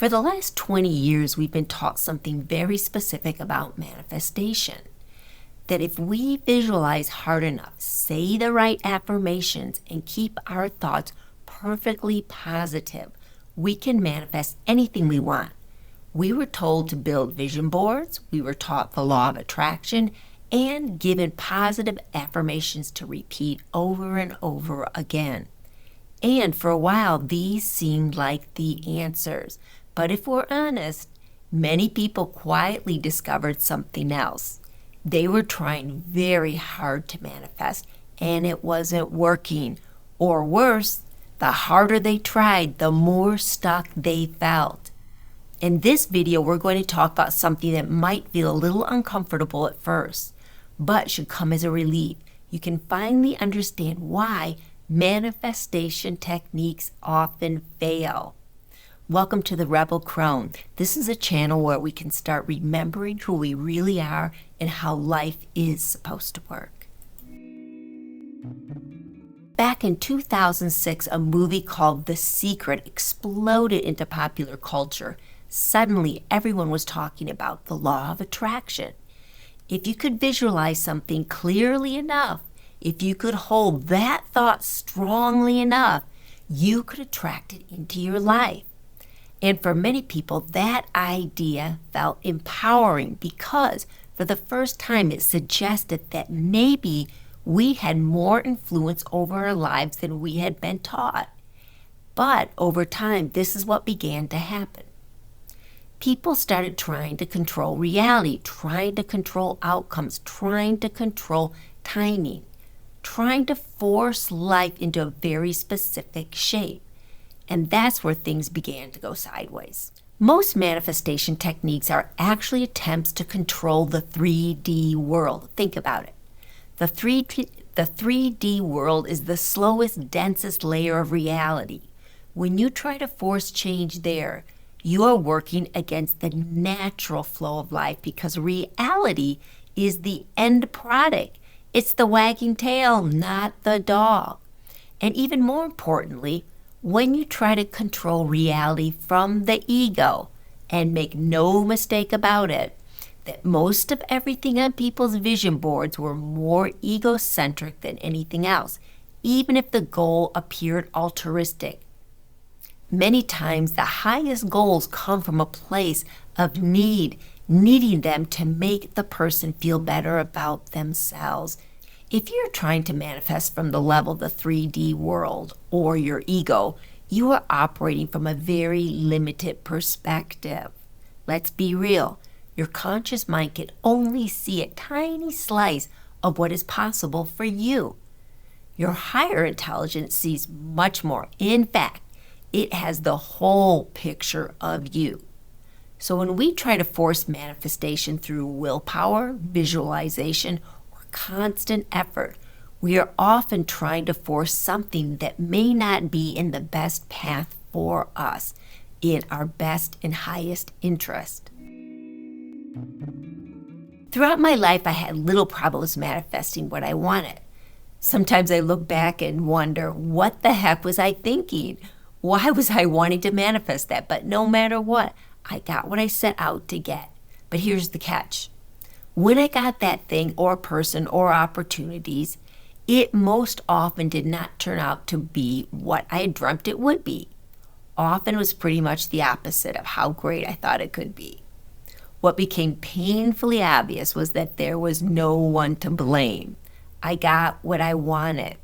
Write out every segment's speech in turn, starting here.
For the last 20 years, we've been taught something very specific about manifestation. That if we visualize hard enough, say the right affirmations, and keep our thoughts perfectly positive, we can manifest anything we want. We were told to build vision boards, we were taught the law of attraction, and given positive affirmations to repeat over and over again. And for a while, these seemed like the answers. But if we're honest, many people quietly discovered something else. They were trying very hard to manifest, and it wasn't working. Or worse, the harder they tried, the more stuck they felt. In this video, we're going to talk about something that might feel a little uncomfortable at first, but should come as a relief. You can finally understand why manifestation techniques often fail. Welcome to the Rebel Crone. This is a channel where we can start remembering who we really are and how life is supposed to work. Back in 2006, a movie called The Secret exploded into popular culture. Suddenly, everyone was talking about the law of attraction. If you could visualize something clearly enough, if you could hold that thought strongly enough, you could attract it into your life. And for many people, that idea felt empowering because for the first time it suggested that maybe we had more influence over our lives than we had been taught. But over time, this is what began to happen. People started trying to control reality, trying to control outcomes, trying to control timing, trying to force life into a very specific shape. And that's where things began to go sideways. Most manifestation techniques are actually attempts to control the 3D world. Think about it. The 3D world is the slowest, densest layer of reality. When you try to force change there, you are working against the natural flow of life because reality is the end product. It's the wagging tail, not the dog. And even more importantly, when you try to control reality from the ego, and make no mistake about it, that most of everything on people's vision boards were more egocentric than anything else, even if the goal appeared altruistic. Many times the highest goals come from a place of needing them to make the person feel better about themselves. If you're trying to manifest from the level of the 3D world or your ego, you are operating from a very limited perspective. Let's be real. Your conscious mind can only see a tiny slice of what is possible for you. Your higher intelligence sees much more. In fact, it has the whole picture of you. So when we try to force manifestation through willpower, visualization, constant effort, we are often trying to force something that may not be in the best path for us, in our best and highest interest. Throughout my life, I had little problems manifesting what I wanted. Sometimes I look back and wonder, what the heck was I thinking? Why was I wanting to manifest that? But no matter what, I got what I set out to get. But here's the catch. When I got that thing or person or opportunities, it most often did not turn out to be what I had dreamt it would be. Often it was pretty much the opposite of how great I thought it could be. What became painfully obvious was that there was no one to blame. I got what I wanted.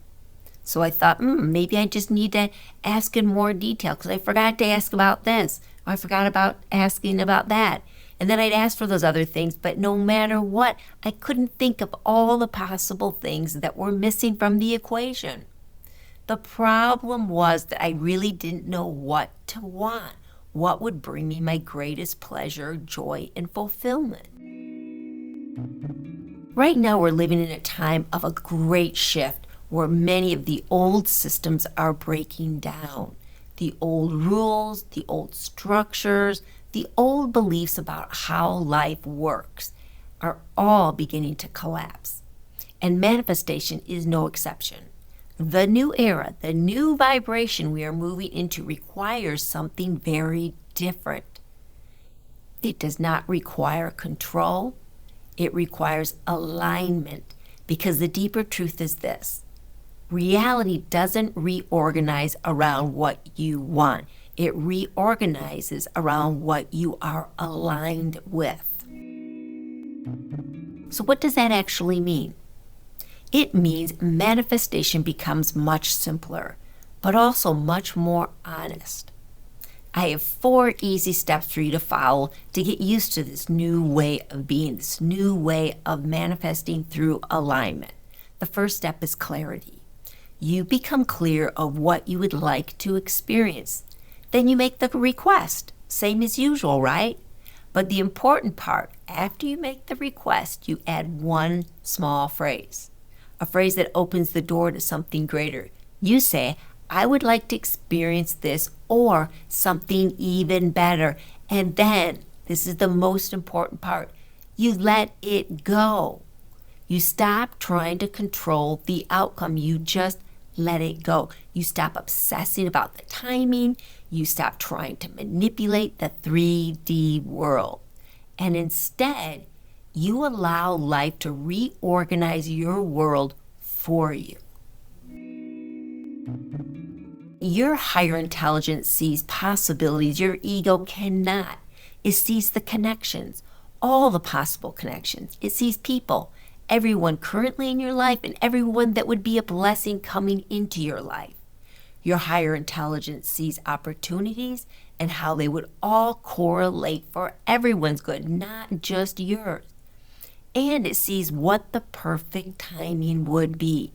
So I thought, maybe I just need to ask in more detail because I forgot to ask about this. Or I forgot about asking about that. And then I'd ask for those other things, but no matter what, I couldn't think of all the possible things that were missing from the equation. The problem was that I really didn't know what to want, what would bring me my greatest pleasure, joy, and fulfillment. Right now, we're living in a time of a great shift where many of the old systems are breaking down. The old rules, the old structures, the old beliefs about how life works are all beginning to collapse. And manifestation is no exception. The new era, the new vibration we are moving into requires something very different. It does not require control. It requires alignment, because the deeper truth is this: reality doesn't reorganize around what you want. It reorganizes around what you are aligned with. So what does that actually mean? It means manifestation becomes much simpler, but also much more honest. I have 4 easy steps for you to follow to get used to this new way of being, this new way of manifesting through alignment. The first step is clarity. You become clear of what you would like to experience. Then you make the request, same as usual, right? But the important part, after you make the request, you add one small phrase, a phrase that opens the door to something greater. You say, I would like to experience this or something even better. And then, this is the most important part, you let it go. You stop trying to control the outcome. You just let it go. You stop obsessing about the timing. You stop trying to manipulate the 3D world. And instead, you allow life to reorganize your world for you. Your higher intelligence sees possibilities your ego cannot. It sees the connections, all the possible connections. It sees people, everyone currently in your life and everyone that would be a blessing coming into your life. Your higher intelligence sees opportunities and how they would all correlate for everyone's good, not just yours. And it sees what the perfect timing would be.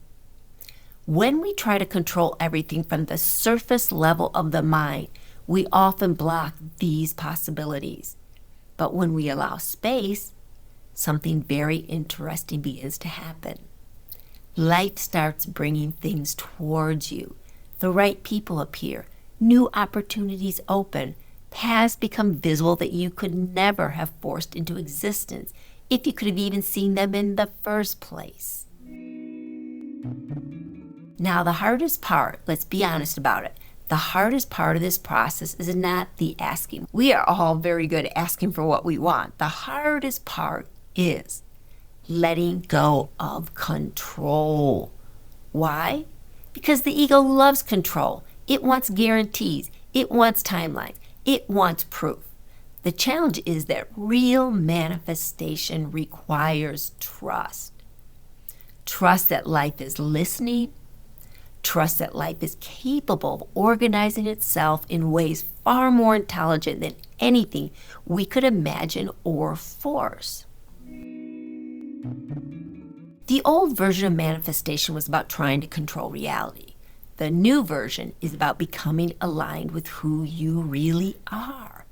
When we try to control everything from the surface level of the mind, we often block these possibilities. But when we allow space, something very interesting begins to happen. Life starts bringing things towards you. The right people appear. New opportunities open. Paths become visible that you could never have forced into existence if you could have even seen them in the first place. Now, the hardest part, let's be honest about it, the hardest part of this process is not the asking. We are all very good at asking for what we want. The hardest part is letting go of control. Why? Because the ego loves control. It wants guarantees. It wants timelines. It wants proof. The challenge is that real manifestation requires trust. Trust that life is listening. Trust that life is capable of organizing itself in ways far more intelligent than anything we could imagine or force. The old version of manifestation was about trying to control reality. The new version is about becoming aligned with who you really are.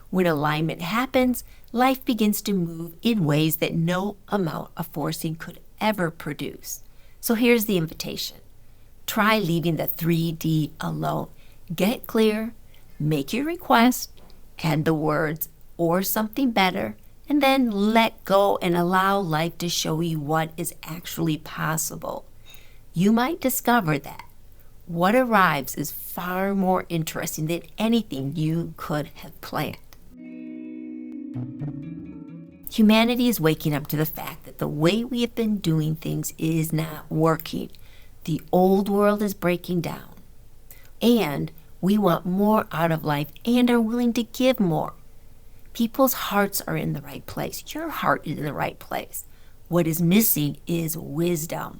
When alignment happens, life begins to move in ways that no amount of forcing could ever produce. So here's the invitation. Try leaving the 3D alone. Get clear, make your request, add the words or something better, and then let go and allow life to show you what is actually possible. You might discover that what arrives is far more interesting than anything you could have planned. Humanity is waking up to the fact that the way we have been doing things is not working. The old world is breaking down, and we want more out of life and are willing to give more. People's hearts are in the right place. Your heart is in the right place. What is missing is wisdom.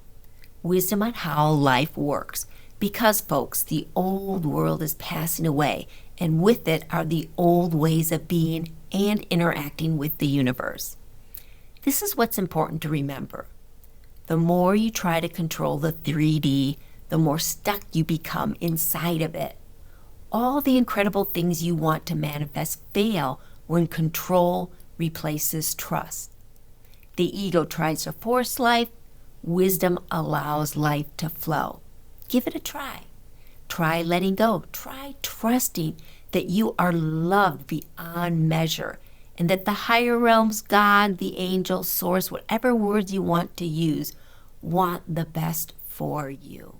Wisdom on how life works. Because, folks, the old world is passing away, and with it are the old ways of being and interacting with the universe. This is what's important to remember. The more you try to control the 3D, the more stuck you become inside of it. All the incredible things you want to manifest fail when control replaces trust. The ego tries to force life. Wisdom allows life to flow. Give it a try. Try letting go. Try trusting that you are loved beyond measure and that the higher realms, God, the angels, source, whatever words you want to use, want the best for you.